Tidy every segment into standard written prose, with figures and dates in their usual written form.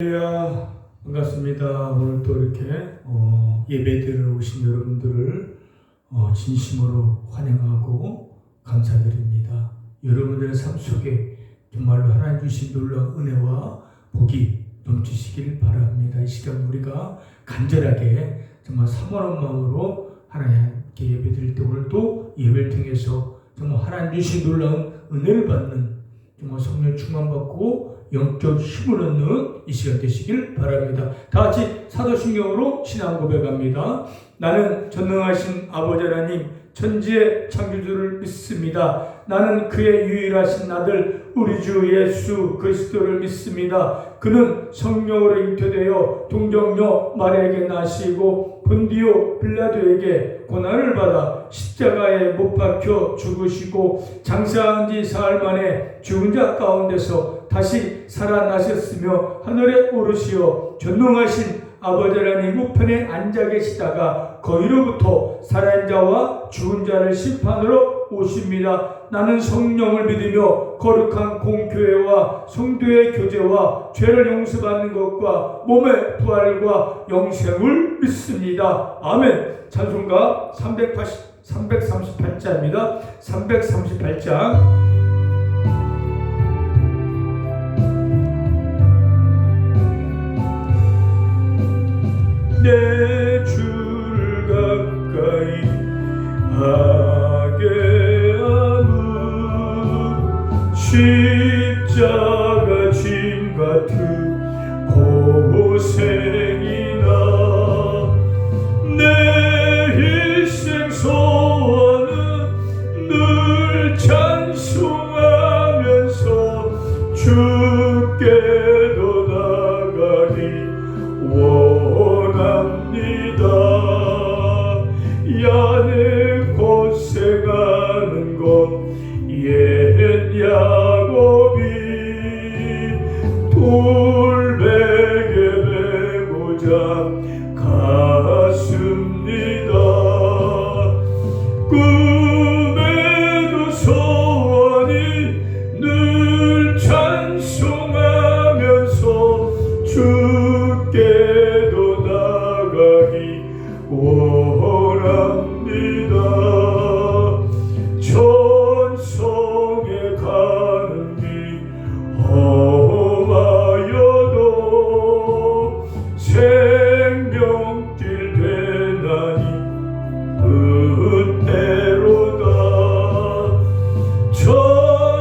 반갑습니다. 오늘 또 이렇게 예배드리러 오신 여러분들을 진심으로 환영하고 감사드립니다. 여러분들의 삶 속에 정말로 하나님 주신 놀라운 은혜와 복이 넘치시길 바랍니다. 이 시간 우리가 간절하게 정말 사모하는 마음으로 하나님께 예배드릴 때 오늘도 예배를 통해서 정말 하나님 주신 놀라운 은혜를 받는 정말 성령 충만받고 영적 힘을 얻는 이 시간 되시길 바랍니다. 다 같이 사도신경으로 신앙 고백합니다. 나는 전능하신 아버지 하나님 천지의 창조주를 믿습니다. 나는 그의 유일하신 아들 우리 주 예수 그리스도를 믿습니다. 그는 성령으로 잉태되어 동정녀 마리아에게 나시고 본디오 빌라도에게 고난을 받아 십자가에 못 박혀 죽으시고 장사한 지 사흘 만에 죽은 자 가운데서 다시 살아나셨으며 하늘에 오르시어 전능하신 아버지 하나님 우편에 앉아 계시다가 거기로부터 살아있는 자와 죽은 자를 심판으로 오십니다. 나는 성령을 믿으며 거룩한 공교회와 성도의 교제와 죄를 용서받는 것과 몸의 부활과 영생을 믿습니다. 아멘. 찬송가 338자입니다. 338장. 내 주를 가까이 하게 하는 십자가 짐 같은 고생이나 내 일생 소원은 늘 찬송하면서 주께도 나가기 원합니다. 야는 고생하는 것 옛 야곱이 돌베개 메고자 갔습니다. 꿈에도 소원이 늘 찬송하면서 주께도 나가기 원합니다. 천성에 가는 길 험하여도 생명길 배나니 그때로다.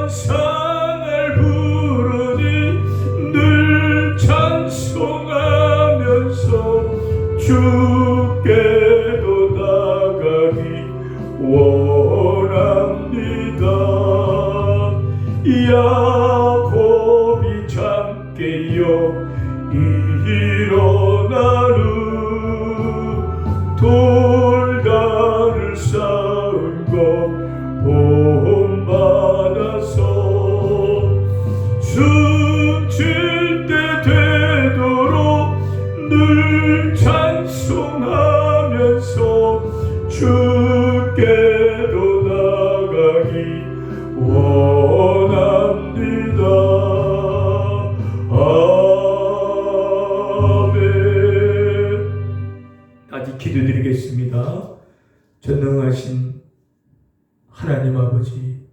천상을 부르니 늘 찬송하면서 주께도 나가기 원합니다. 야곱이 잠 깨어 일어나는 돌단을 쌓은 것 본받아서 숨질 때 되도록 늘 찬송하면서 주께도 나가기 원합니다. 아멘. 아직 기도드리겠습니다. 전능하신 하나님 아버지,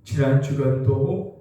지난 주간도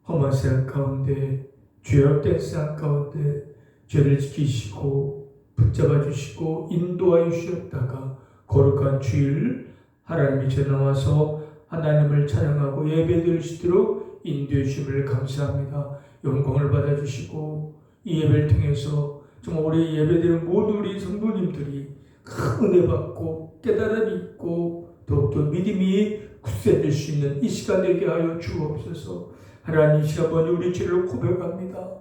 험한 삶 가운데 죄악된 삶 가운데 죄를 지키시고 붙잡아 주시고 인도하여 주셨다가 거룩한 주일 하나님이 전나와서 하나님을 찬양하고 예배드릴 수 있도록 인도해 주심을 감사합니다. 영광을 받아주시고 이 예배를 통해서 정말 우리 예배드리는 모든 우리 성도님들이 큰 은혜 받고 깨달음이 있고 더욱더 믿음이 굳세질 수 있는 이 시간 되게 하여 주옵소서. 하나님 이 시간 먼저 우리 죄를 고백합니다.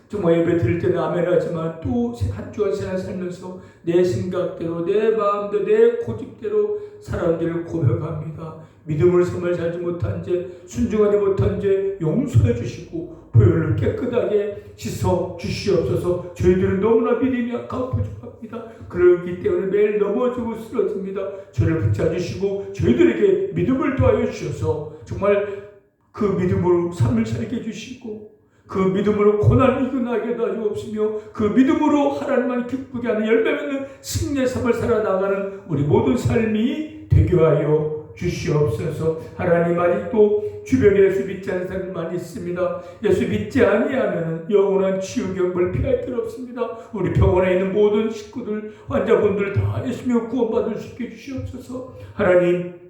정말 예배 드릴 때는 아멘 하지만 또 한 주간 생활 살면서 내 생각대로 내 마음대로 내 고집대로 살아온 고백합니다. 믿음을 삶을 살지 못한 죄 순종하지 못한 죄 용서해 주시고 보혈로 깨끗하게 씻어 주시옵소서. 저희들은 너무나 믿음이 약하고 부족합니다. 그렇기 때문에 매일 넘어지고 쓰러집니다. 저를 붙잡으시고 저희들에게 믿음을 더하여 주셔서 정말 그 믿음으로 삶을 살게 해주시고 그 믿음으로 고난을 이겨나게 도와주옵시며 그 믿음으로 하나님만 기쁘게 하는 열매 맺는 승리의 삶을 살아나가는 우리 모든 삶이 되게 하여 주시옵소서. 하나님, 아직도 주변에 예수 믿지 않는 사람들 많이 있습니다. 예수 믿지 아니하면 영원한 치유경벌 피할 필요 없습니다. 우리 병원에 있는 모든 식구들, 환자분들 다 예수님을 구원받을 수 있게 주시옵소서. 하나님,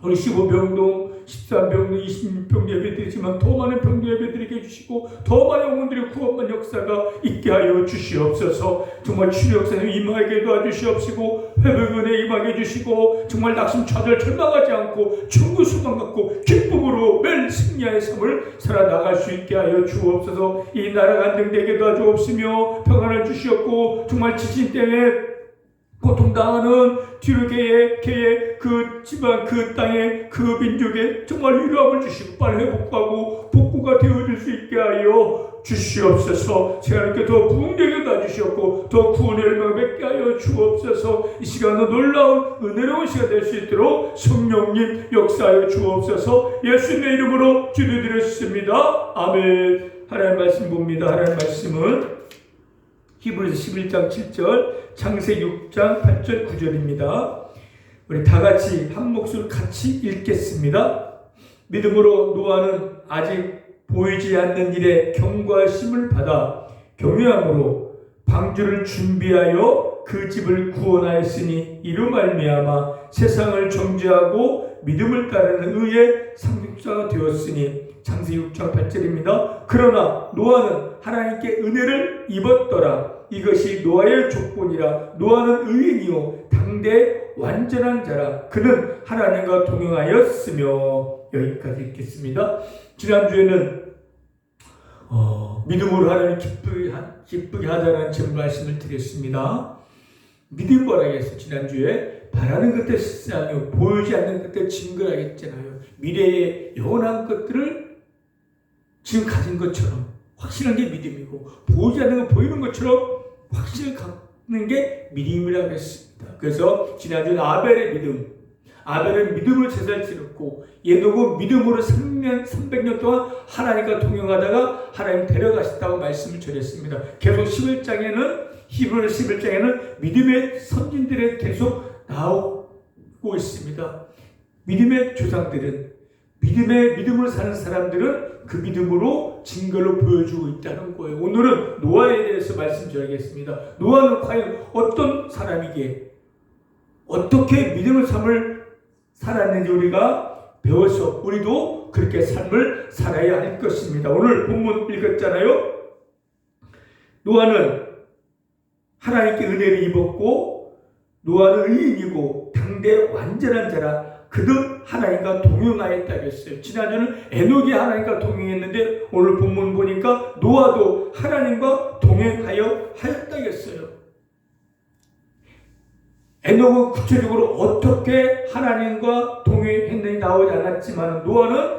우리 15병동, 13병동, 26병 예배드리지만 더 많은 병동 예배드리게 해주시고 더 많은 영혼들의 구원만 역사가 있게 하여 주시옵소서. 정말 치료 역사에 임하게 도와주시옵시고 회복의 은혜 임하게 해주시고 정말 낙심 좌절 절망하지 않고 천국 소망 갖고 기쁨으로 매일 승리의 삶을 살아나갈 수 있게 하여 주옵소서. 이 나라가 안정되게 도와주옵시며 평안을 주시옵고 정말 지진 때문에 고통당하는 뒤르게의 그 집안, 그 땅에, 그 민족에 정말 위로함을 주시고 빨리 회복하고 복구가 되어질 수 있게 하여 주시옵소서. 하나님께 더 부흥되게 도와주시옵고 더 구원의 열망을 맺게 하여 주옵소서. 이 시간은 놀라운 은혜로운 시간 될 수 있도록 성령님 역사하여 주옵소서. 예수님의 이름으로 기도드렸습니다. 아멘. 하나님 말씀 봅니다. 하나님 말씀은 히브리서 11장 7절, 창세기 6장 8절 9절입니다. 우리 다 같이 한 목소리 같이 읽겠습니다. 믿음으로 노아는 아직 보이지 않는 일에 경고하심을 받아 경외함으로 방주를 준비하여 그 집을 구원하였으니 이로 말미암아 세상을 정죄하고 믿음을 따르는 의의 상속자가 되었으니 창세기 6장 8절입니다. 그러나 노아는 하나님께 은혜를 입었더라. 이것이 노아의 조건이라. 노아는 의인이요 당대 완전한 자라. 그는 하나님과 동행하였으며. 여기까지 읽겠습니다. 지난주에는 믿음으로 하나님 기쁘게 하자는 제 말씀을 드렸습니다. 믿음 뭐라겠어? 지난주에 바라는 것들 실상이요 보이지 않는 것들 증거하겠잖아요. 미래의 영원한 것들을 지금 가진 것처럼 확신한 게 믿음이고 보이지 않는 거 보이는 것처럼 확신을 갖는 게 믿음이라고 했습니다. 그래서 지난주는 아벨의 믿음, 아벨은 믿음으로 제사를 지냈고 예도고 믿음으로 300년 동안 하나님과 동행하다가 하나님 데려가셨다고 말씀을 전했습니다. 계속 11장에는 히브리서 11장에는 믿음의 선진들이 계속 나오고 있습니다. 믿음의 조상들은 믿음으로 사는 사람들은 그 믿음으로 증거로 보여주고 있다는 거예요. 오늘은 노아에 대해서 말씀드리겠습니다. 노아는 과연 어떤 사람이기에 어떻게 믿음의 삶을 살았는지 우리가 배워서 우리도 그렇게 삶을 살아야 할 것입니다. 오늘 본문 읽었잖아요. 노아는 하나님께 은혜를 입었고 노아는 의인이고 당대 완전한 자라. 그는 하나님과 동행하였다고 했어요. 지난주는 에녹이 하나님과 동행했는데 오늘 본문 보니까 노아도 하나님과 동행하여 하였다고 했어요. 에녹은 구체적으로 어떻게 하나님과 동행했는지 나오지 않았지만 노아는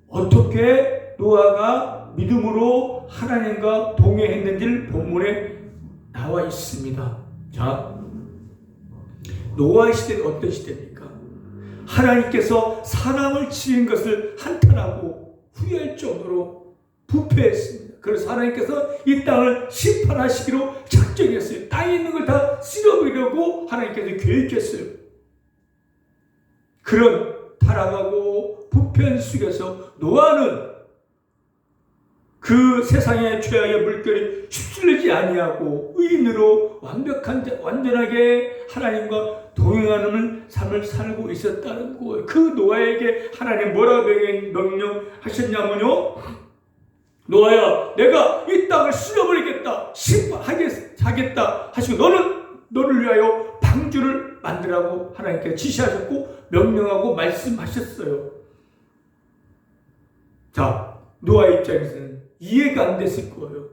어떻게 노아가 믿음으로 하나님과 동행했는지를 본문에 나와 있습니다. 자, 노아의 시대는 어떤 시대입니까? 하나님께서 사람을 지은 것을 한탄하고 후회할 정도로 부패했습니다. 그래서 하나님께서 이 땅을 심판하시기로 작정했어요. 땅에 있는 걸 다 쓸어버리려고 하나님께서 계획했어요. 그런 타락하고 부패한 속에서 노아는 그 세상의 죄악의 물결이 휩쓸리지 아니하고 의인으로 완전하게 하나님과 동행하는 삶을 살고 있었다는 거예요. 그 노아에게 하나님 뭐라고 명령하셨냐면요. 노아야, 내가 이 땅을 쓸어버리겠다, 심판하겠다 하시고 너를 위하여 방주를 만들라고 하나님께 지시하셨고 명령하고 말씀하셨어요. 자, 노아 입장에서는 이해가 안 됐을 거예요.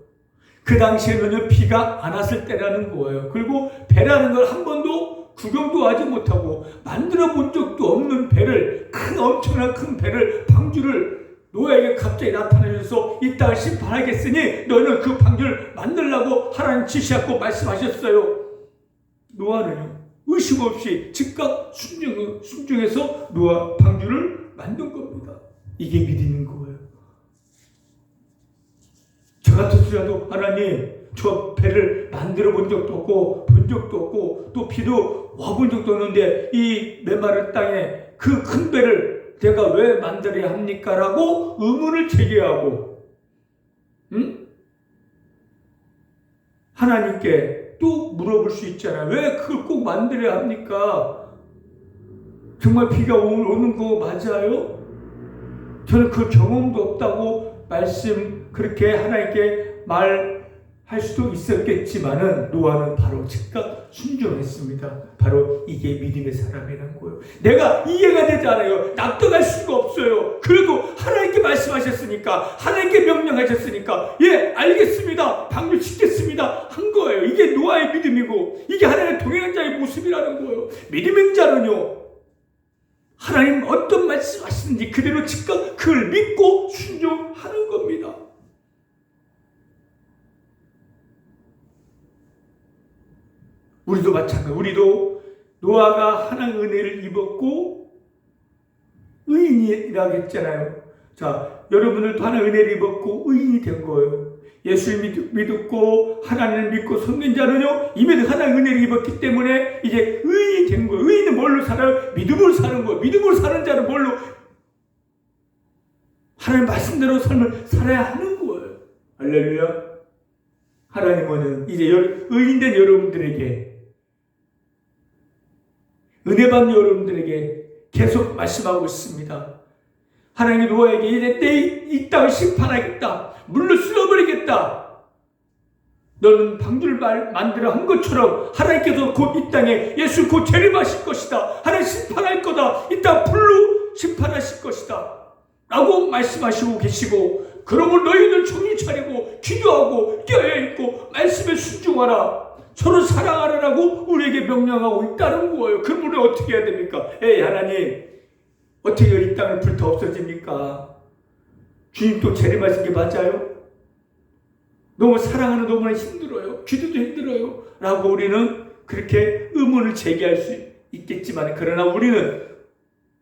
그 당시에는 비가 안 왔을 때라는 거예요. 그리고 배라는 걸 한 번도 구경도 하지 못하고 만들어 본 적도 없는 배를, 엄청난 큰 배를, 방주를 노아에게 갑자기 나타내셔서 이 땅을 심판하겠으니 너는 그 방주를 만들라고 하나님 지시하고 말씀하셨어요. 노아는요, 의심 없이 즉각 순종해서 노아 방주를 만든 겁니다. 이게 믿음인 거예요. 같았어도 하나님, 저 배를 만들어 본 적도 없고 또 비도 와본 적도 없는데 이 메마른 땅에 그 큰 배를 제가 왜 만들어야 합니까? 라고 의문을 제기하고 하나님께 또 물어볼 수 있잖아요. 왜 그걸 꼭 만들어야 합니까? 정말 비가 오는 거 맞아요? 저는 그 경험도 없다고 그렇게 하나님께 말할 수도 있었겠지만은 노아는 바로 즉각 순종했습니다. 바로 이게 믿음의 사람이라는 거예요. 내가 이해가 되지 않아요. 납득할 수가 없어요. 그래도 하나님께 말씀하셨으니까, 하나님께 명령하셨으니까, 예, 알겠습니다. 방주 짓겠습니다. 한 거예요. 이게 노아의 믿음이고, 이게 하나님의 동행한 자의 모습이라는 거예요. 믿음의 자는요, 하나님 어떤 말씀하시는지 그대로 즉각 그걸 믿고 순종하는 겁니다. 우리도 마찬가지. 우리도 노아가 하나님의 은혜를 입었고 의인이라고 했잖아요. 자, 여러분들도 하나님의 은혜를 입었고 의인이 된 거예요. 예수를 믿고 하나님을 믿고 섬긴 자는요, 이미 하나님의 은혜를 입었기 때문에 이제 의인이 된 거예요. 의인은 뭘로 살아요? 믿음으로 사는 거예요. 믿음으로 사는 자는 뭘로? 하나님 말씀대로 삶을 살아야 하는 거예요. 할렐루야. 하나님은 이제 의인된 여러분들에게, 은혜 받는 여러분들에게 계속 말씀하고 있습니다. 하나님이 노아에게 이제 이 땅을 심판하겠다. 물로 쓸어버리겠다. 너는 방주를 만들어 한 것처럼 하나님께서 곧 이 땅에 예수 곧 재림하실 것이다. 하나님 심판할 거다. 이 땅 불로 심판하실 것이다. 라고 말씀하시고 계시고, 그러므로 너희들 정신 차리고 기도하고 깨어있고 말씀에 순종하라. 서로 사랑하라라고 우리에게 명령하고 있다는 거예요. 그럼 우리 어떻게 해야 됩니까? 에이 하나님, 어떻게 이 땅을 불타 없어집니까? 주님 또 재림하신 게 맞아요? 너무 사랑하는 너무나 힘들어요. 기도도 힘들어요. 라고 우리는 그렇게 의문을 제기할 수 있겠지만, 그러나 우리는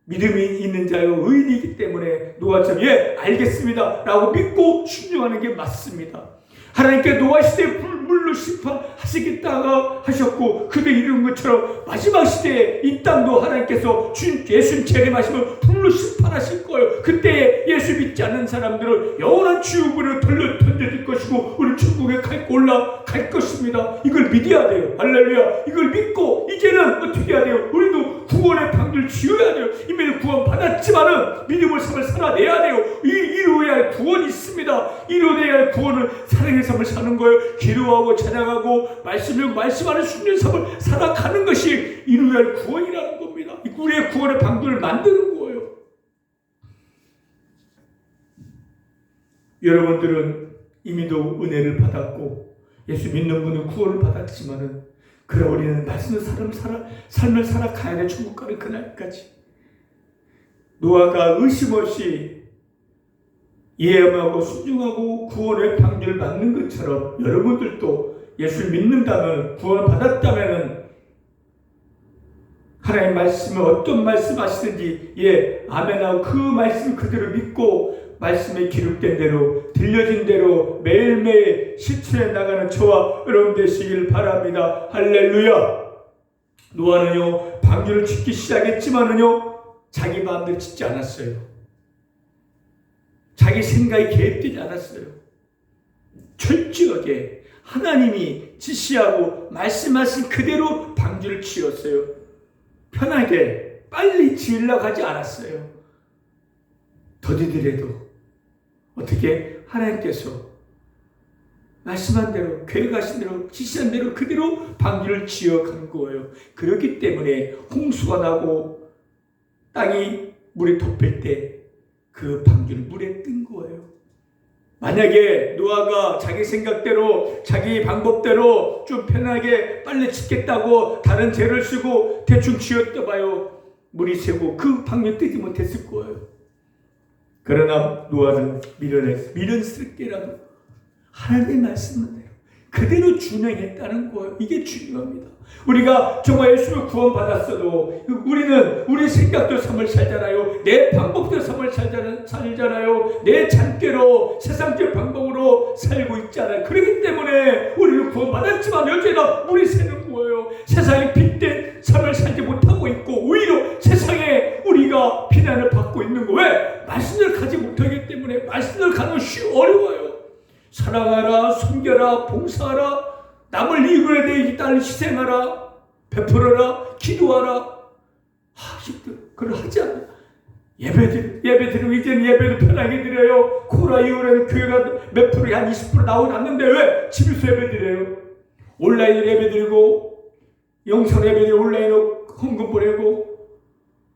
믿음이 있는 자요 의인이기 때문에 노아처럼 예 알겠습니다 라고 믿고 순종하는 게 맞습니다. 하나님께 노아 시대에 물로 심판하시겠다고 하셨고, 그들 이룬 것처럼 마지막 시대에 이 땅도 하나님께서 예수님 재림하시면 불로 심판하실 거예요. 그때 예수 믿지 않는 사람들은 영원한 지옥으로 던져질 것이고 우리 천국에 올라갈 것입니다. 이걸 믿어야 돼요. 할렐루야. 이걸 믿고 이제는 어떻게 해야 돼요? 우리도 구원의 방주를 지어야 돼요. 이미 구원 받았지만은 믿음을 삶을 살아내야 돼요. 이루어야 할 구원이 있습니다. 이루어야 할 구원은 사랑의 삶을 사는 거예요. 기도하고 찬양하고 말씀하는 순전 삶을 살아가는 것이 이루어야 할 구원이라는 겁니다. 우리의 구원의 방주를 만드는 거예요. 여러분들은 이미도 은혜를 받았고 예수 믿는 분은 구원을 받았지만은, 그래 우리는 말씀의 삶을 살아가야 돼. 천국 가는 그날까지. 노아가 의심 없이 예언하고 순종하고 구원의 방주를 받는 것처럼 여러분들도 예수를 믿는다면, 구원을 받았다면 하나님의 말씀을 어떤 말씀 하시든지 예 아멘하고 그 말씀 그대로 믿고 말씀에 기록된 대로 들려진 대로 매일매일 실천해 나가는 저와 여러분 되시길 바랍니다. 할렐루야. 노아는요 방주를 짓기 시작했지만은요 자기 마음대로 짓지 않았어요. 자기 생각이 개입되지 않았어요. 철저하게 하나님이 지시하고 말씀하신 그대로 방주를 지었어요. 편하게 빨리 지으려고 하지 않았어요. 더디더라도 어떻게 하나님께서 말씀한 대로, 계획하신 대로, 지시한 대로 그대로 방주를 지어간 거예요. 그렇기 때문에 홍수가 나고 땅이 물에 덮일 때 그 방주는 물에 뜬 거예요. 만약에 노아가 자기 생각대로 자기 방법대로 좀 편하게 빨리 짓겠다고 다른 재를 쓰고 대충 지었다 봐요. 물이 새고 그 방주 뜨지 못했을 거예요. 그러나 노아는 미련스럽게라도 하나님의 말씀대로 그대로 준행했다는 거예요. 이게 중요합니다. 우리가 정말 예수를 구원받았어도 우리는 우리 생각대로 삶을 살잖아요. 내 방법대로 삶을 살잖아요. 내 잔꾀로 세상적 방법으로 살고 있잖아요. 그렇기 때문에 우리는 구원받았지만 여전히 물이 새는 거예요. 세상에 빗댄 삶을 살지 못하고 있고 오히려 세상에 우리가 비난을 받고 있는 거 왜? 말씀을 가지 못하기 때문에. 말씀을 가는 것이 어려워요. 사랑하라, 섬겨라, 봉사하라, 남을 이익을 내 딸을 희생하라, 베풀어라, 기도하라. 힘들어. 그걸 하지 않아. 예배드리고 이제는 예배를 편하게 드려요. 코로나 이후에는 교회가 몇 프로, 한 20% 나오지 않는데 왜? 집에서 예배드려요. 온라인으로 예배드리고, 영상 예배드리고, 온라인으로 헌금 보내고,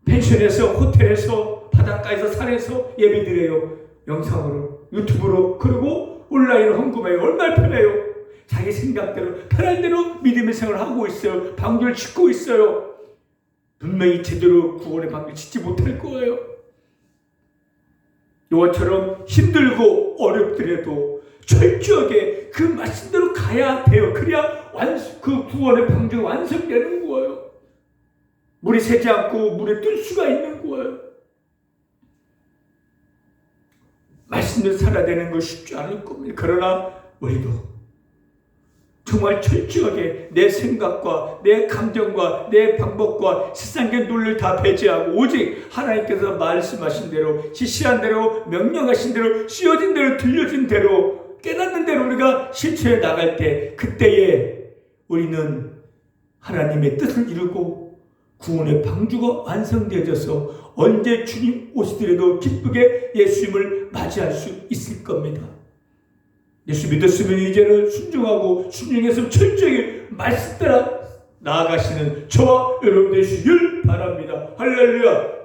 펜션에서, 호텔에서, 바닷가에서, 산에서 예배드려요. 영상으로, 유튜브로, 그리고 온라인으로 헌금해요. 얼마나 편해요. 자기 생각대로 편한 대로 믿음의 생활을 하고 있어요. 방주를 짓고 있어요. 분명히 제대로 구원의 방주를 짓지 못할 거예요. 이것처럼 힘들고 어렵더라도 철저하게 그 말씀대로 가야 돼요. 그래야 그 구원의 방주가 완성되는 거예요. 물이 새지 않고 물에 뜰 수가 있는 거예요. 말씀대로 살아야 되는 거 쉽지 않을 겁니다. 그러나 우리도 정말 철저하게 내 생각과 내 감정과 내 방법과 세상의 논리를 다 배제하고 오직 하나님께서 말씀하신 대로, 지시한 대로, 명령하신 대로, 씌워진 대로, 들려진 대로, 깨닫는 대로 우리가 실천해 나갈 때 그때에 우리는 하나님의 뜻을 이루고 구원의 방주가 완성되어져서 언제 주님 오시더라도 기쁘게 예수님을 맞이할 수 있을 겁니다. 예수 믿었으면 이제는 순종하고 순종해서 철저히 말씀 따라 나아가시는 저와 여러분 되시길 바랍니다. 할렐루야.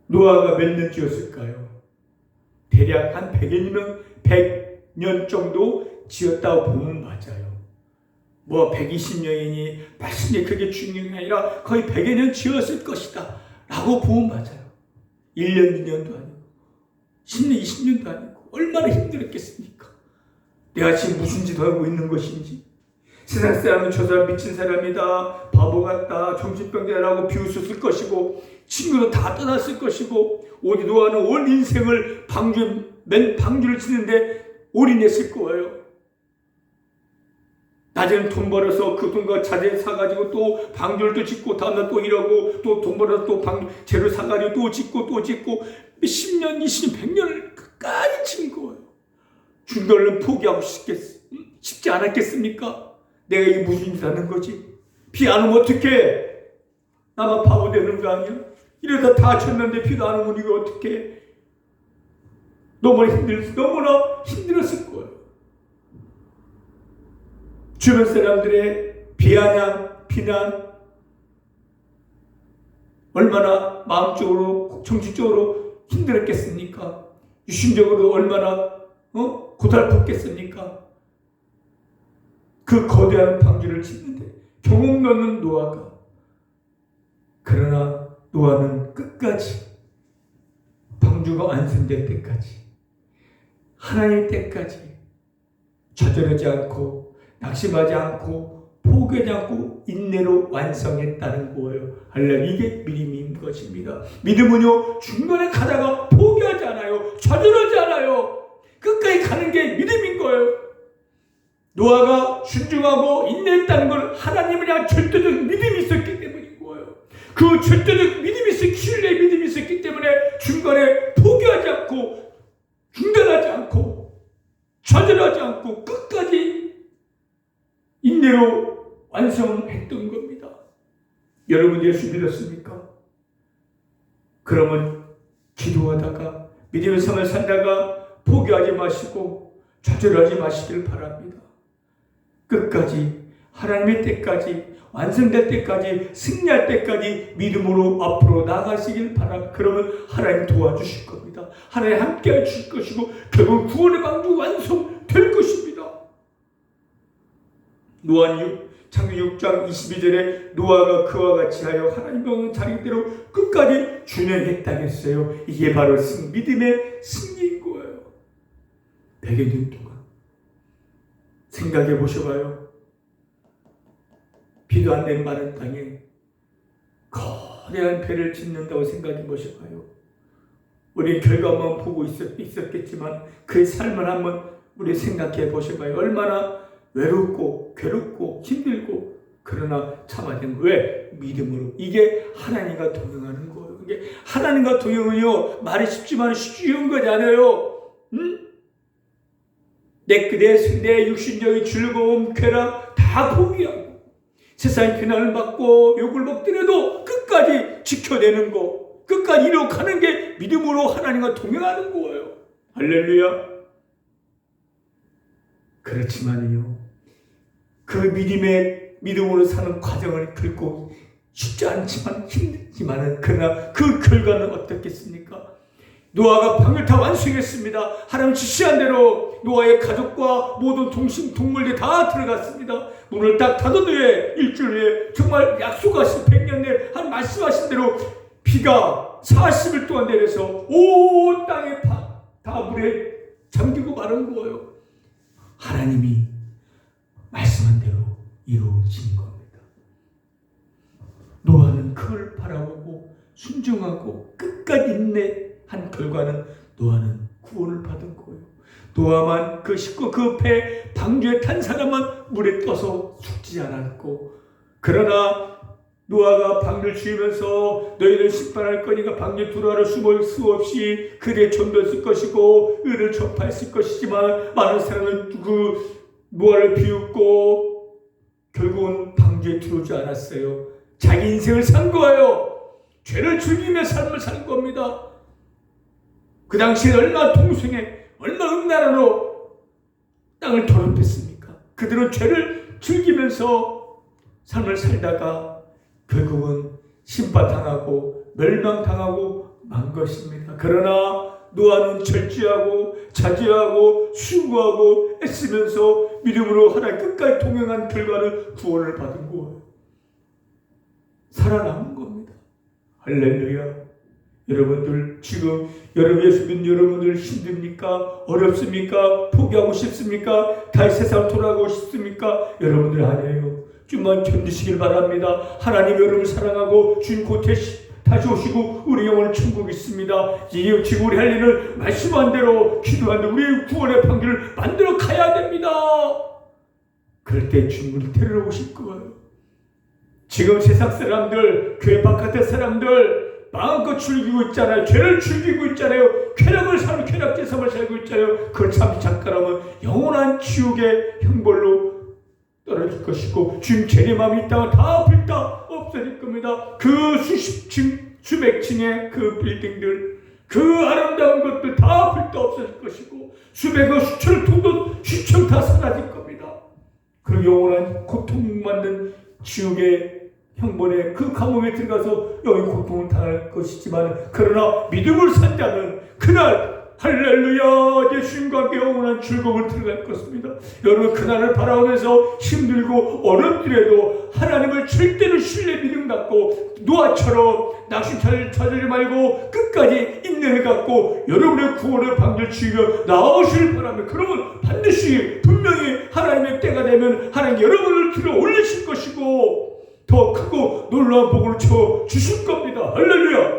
노아가 몇 년 지었을까요? 대략 한 100년 정도 지었다고 보면 맞아요. 뭐 120년이니 80년 그게 중요한 게 아니라 거의 100여 년 지었을 것이다 라고 보면 맞아요. 1년, 2년도 아니고 10년, 20년도 아니고 얼마나 힘들었겠습니까? 내가 지금 무슨 짓 하고 있는 것인지. 세상 사람은 저 사람 미친 사람이다, 바보 같다, 정신병자라고 비웃었을 것이고 친구도 다 떠났을 것이고 오직 노아는 온 인생을 방주를 치는데 올인했을 거예요. 낮에는 돈 벌어서 그 돈과 자재 사가지고 또 방주를 또 짓고 다음날 또 일하고 또 돈 벌어서 또 재료 사가지고 또 짓고 10년, 20년, 100년을 끝까지 친 거예요. 중간을 포기하고 싶지 않았겠습니까? 내가 이게 무슨 짓 하는 거지? 비 안 오면 어떡해? 나만 바보 되는 거 아니야? 이러다 다 쳤는데 비도 안 오면 이거 어떡해? 너무나 힘들었을 거예요. 주변 사람들의 비아냥, 비난, 얼마나 마음적으로, 정신적으로 힘들었겠습니까? 유심적으로 얼마나 고달팠겠습니까? 그 거대한 방주를 짓는데 경험 없는 노아가, 그러나 노아는 끝까지 방주가 완성될 때까지, 하나님 때까지 좌절하지 않고 낙심하지 않고 포기하지 않고 인내로 완성했다는 거예요. 할렐루야. 이게 믿음인 것입니다. 믿음은요, 중간에 가다가 포기하지 않아요. 좌절하지 않아요. 끝까지 가는 게 믿음인 거예요. 노아가 순종하고 인내했다는 건 하나님을 향한 절대적 믿음이 있었기 때문인 거예요. 그 절대적 믿음이 신뢰의 믿음이 있었기 때문에 중간에 포기하지 않고 중단하지 않고 좌절하지 않고 끝까지 인내로 완성했던 겁니다. 여러분 예수 믿었습니까? 그러면 기도하다가 믿음의 삶을 살다가 포기하지 마시고 좌절하지 마시길 바랍니다. 끝까지 하나님의 때까지 완성될 때까지 승리할 때까지 믿음으로 앞으로 나가시길 바랍니다. 그러면 하나님 도와주실 겁니다. 하나님 함께 해주실 것이고 결국 구원의 방주 완성될 것입니다. 창세기 6장 22절에 노아가 그와 같이 하여 하나님과 자기대로 끝까지 준행했다고 했어요. 이게 바로 믿음의 승리인 거예요. 100여 년 동안 생각해 보셔봐요. 비도 안 내리는 마른 땅에 거대한 배를 짓는다고 생각해 보셔봐요. 우리 결과만 보고 있었겠지만 그의 삶을 한번 우리 생각해 보셔봐요. 얼마나 외롭고 괴롭고 힘들고 그러나 참아낸 거예요. 왜? 믿음으로. 이게 하나님과 동행하는 거예요. 이게 하나님과 동행은요, 말이 쉽지만 쉬운 거지 않아요. 응? 내 육신적인 즐거움, 쾌락 다 포기하고 세상의 비난을 받고 욕을 먹더라도 끝까지 지켜내는 거, 끝까지 이룩하는 게 믿음으로 하나님과 동행하는 거예요. 할렐루야. 그렇지만요, 그 믿음으로 사는 과정을 결코 쉽지 않지만 힘들지만은 그러나 그 결과는 어떻겠습니까? 노아가 방을 다 완성했습니다. 하나님 지시한 대로 노아의 가족과 모든 동물들이 다 들어갔습니다. 문을 딱 닫은 후에 일주일 후에 정말 약속하신 100년 내에 한 말씀하신 대로 비가 40일 동안 내려서 온 땅에 다 물에 잠기고 마른 거예요. 하나님이 말씀한 대로 이루어진 겁니다. 노아는 그걸 바라보고 순종하고 끝까지 인내한 결과는 노아는 구원을 받은 거예요. 노아만 그 식구 그 배 방주에 탄 사람은 물에 떠서 죽지 않았고, 그러나 노아가 방주를 지으면서 너희들 심판할 거니까 방주에 들어와라 숨을 수 없이 그대 전도했을 것이고 의를 전파했을 것이지만 많은 사람은 그 노아를 비웃고 결국은 방주에 들어오지 않았어요. 자기 인생을 산 거예요. 죄를 즐기며 삶을 산 겁니다. 그 당시에 얼마나 동성애, 얼마나 음란으로 땅을 더럽혔습니까? 그들은 죄를 즐기면서 삶을 살다가 결국은 심판당하고 멸망당하고 만 것입니다. 그러나 노아는 절제하고 자제하고 수고하고 애쓰면서 믿음으로 하나님 끝까지 동행한 결과는 구원을 받은 거예요. 살아남은 겁니다. 할렐루야. 여러분들 지금 예수 믿는 여러분들 힘듭니까? 어렵습니까? 포기하고 싶습니까? 다시 세상 돌아가고 싶습니까? 여러분들 아니에요. 좀만 견디시길 바랍니다. 하나님 여러분을 사랑하고 주님 곧 다시 오시고 우리 영혼은 천국에 있습니다. 지금 우리 할 일을 말씀한 대로 기도한 대로 우리의 구원의 판결을 만들어 가야 됩니다. 그럴 때 주님을 데리러 오실 거예요. 지금 세상 사람들, 교회 바깥의 사람들 마음껏 즐기고 있잖아요. 죄를 즐기고 있잖아요. 쾌락을 살고 쾌락제 삶을 살고 있잖아요. 그걸 참 잠깐하면 영원한 지옥의 형벌로 떨어질 것이고 주님 재림함이 이 땅을 다 불다 없어질 겁니다. 그 수십 층, 수백 층의 그 빌딩들, 그 아름다운 것들 다 불다 없어질 것이고 수백억 수천 통도 수천 다 사라질 겁니다. 그 영원한 고통받는 지옥의 형벌에 그 감옥에 들어가서 여기 고통을 당할 것이지만 그러나 믿음을 산다면 그날 할렐루야 예수님과 함께 영원한 즐거움을 들어갈 것입니다. 여러분 그날을 바라보면서 힘들고 어렵더라도 하나님을 절대로 신뢰 믿음 갖고 노아처럼 낙심 찾지 말고 끝까지 인내를 갖고 여러분의 구원을 방절 지으며 나오시길 바랍니다. 그러면 반드시 분명히 하나님의 때가 되면 하나님 여러분을 들어 올리실 것이고 더 크고 놀라운 복을 쳐 주실 겁니다. 할렐루야.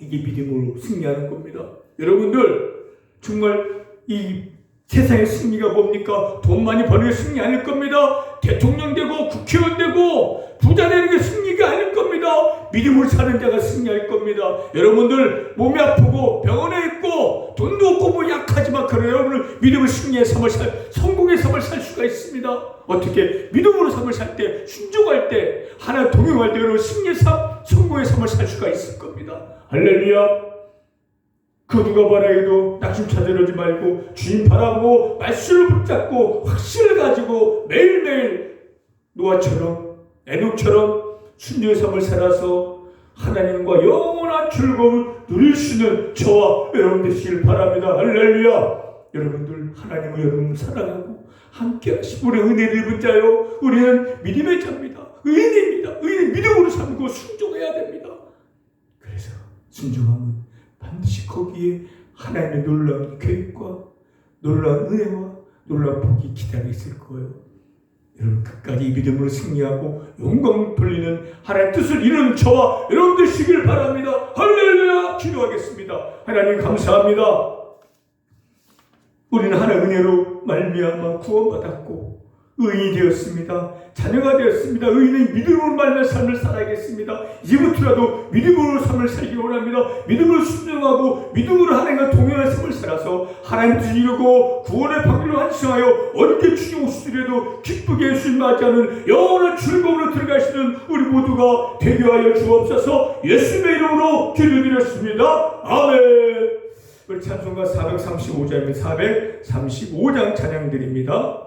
이게 믿음으로 승리하는 겁니다. 여러분들 정말 이 세상의 승리가 뭡니까? 돈 많이 버는 게 승리 아닐 겁니다. 대통령 되고 국회의원 되고 부자 되는 게 승리가 아닐 겁니다. 믿음으로 사는 자가 승리할 겁니다. 여러분들 몸이 아프고 병원에 있고 돈도 없고 뭐 약하지만 그래 여러분을 믿음을 승리의 삶을 성공의 삶을 살 수가 있습니다. 어떻게? 믿음으로 삶을 살 때, 순종할 때, 하나 동행할 때 여러분 승리의 삶, 성공의 삶을 살 수가 있을 겁니다. 할렐루야. 그 누가 바라기도 낙심 찾으려지 말고 주님 바라보고 말씀을 붙잡고 확신을 가지고 매일매일 노아처럼 에녹처럼 순종의 삶을 살아서 하나님과 영원한 즐거움을 누릴 수 있는 저와 여러분 되시길 바랍니다. 할렐루야. 여러분들 하나님을 여러분을 사랑하고 함께 하시고 우리 은혜를 입은 자요. 우리는 믿음의 자입니다. 의인입니다. 의인 믿음으로 삼고 순종해야 됩니다. 그래서 순종하면 반드시 거기에 하나님의 놀라운 계획과 놀라운 은혜와 놀라운 복이 기다려 있을 거예요. 여러분 끝까지 믿음으로 승리하고 영광 돌리는 하나님의 뜻을 이루는 저와 여러분 되시길 바랍니다. 할렐루야. 기도하겠습니다. 하나님 감사합니다. 우리는 하나님의 은혜로 말미암아 구원받았고 의인이 되었습니다. 자녀가 되었습니다. 의인은 믿음으로 말미암아 삶을 살아야겠습니다. 이제부터라도 믿음으로 삶을 살기 원합니다. 믿음으로 순종하고 믿음으로 하나님과 동행하는 삶을 살아서 하나님 뜻을 이루고 구원의 방법을 완성하여 언제 주님 오시더라도 기쁘게 예수님 맞이하는 영원한 즐거움으로 들어가시는 우리 모두가 되게 하여 주옵소서. 예수님의 이름으로 기도드렸습니다. 아멘. 우리 찬송가 435장입니다. 435장 찬양드립니다.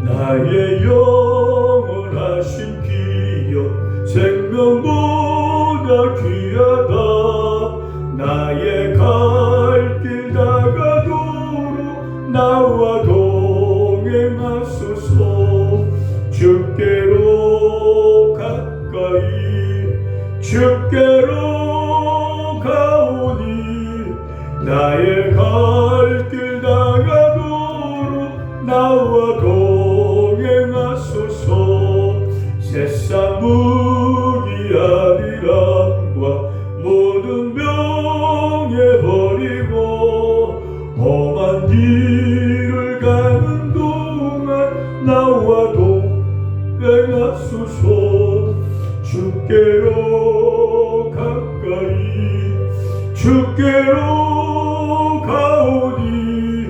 나의 영원하신 기업 생명보다 귀하다. 나의 갈 길 다가도록 나와 동행하소서. 주께로 가까이 주께로 가오니 나의 갈 길 다가도록 나와 동행하소서. 세상 무기하리람과 모든 명예 버리고 험한 길을 가는 동안 나와 동행하소서. 주께로 가까이 주께로 가오니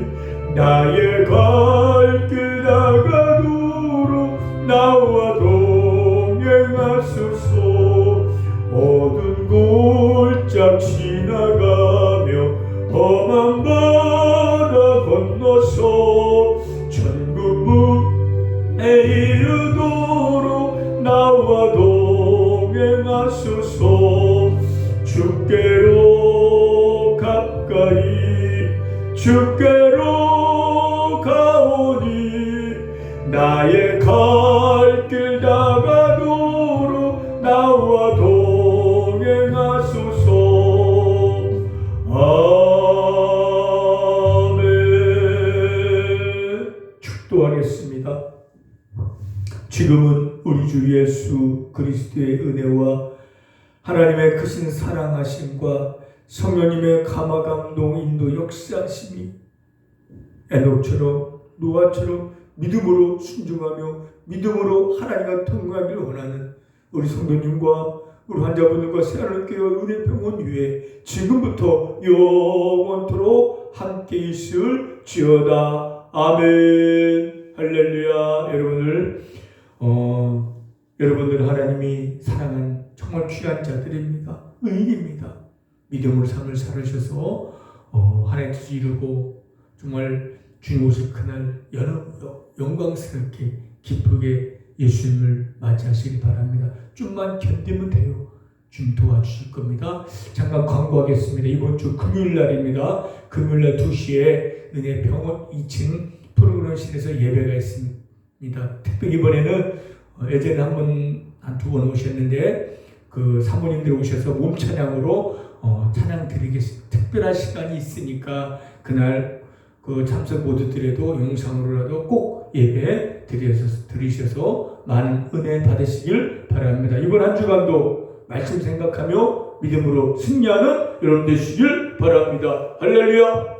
나의 갈 길 다가도록 나와 동행하소서. 어두운 골짝 지나가며 험한 바다 건너서 천국 문에 이르도록 나와 동행하소서. 주께로 가까이 주께로 가오니 나의 갈 길 다가도록 나와 동행하소서. 아멘. 축도하겠습니다. 지금은 우리 주 예수 그리스도의 은혜와 하나님의 크신 사랑하심과 성령님의 감화 감동 인도 역사하심이 에녹처럼 노아처럼 믿음으로 순종하며 믿음으로 하나님과 동행하기를 원하는 우리 성도님과 우리 환자분들과 새하늘교회 은혜병원 위에 지금부터 영원토록 함께 있을지어다. 아멘. 할렐루야. 여러분들 하나님이 사랑한 정말 귀한 자들입니다. 의인입니다. 믿음으로 삶을 살으셔서 하나님의 뜻을 이루고 정말 주님 오실 그날 영광스럽게 기쁘게 예수님을 맞이하시기 바랍니다. 좀만 견디면 돼요. 주님 도와주실 겁니다. 잠깐 광고하겠습니다. 이번 주 금요일날입니다. 금요일날 2시에 은혜병원 2층 프로그램실에서 예배가 있습니다. 특별히 이번에는 예전에 한 두 번 오셨는데 그 사모님들 오셔서 몸 찬양으로 찬양 드리겠습니다. 특별한 시간이 있으니까 그날 그 참석 못 드려도 영상으로라도 꼭 예배 드리셔서 많은 은혜 받으시길 바랍니다. 이번 한 주간도 말씀 생각하며 믿음으로 승리하는 여러분 되시길 바랍니다. 할렐루야.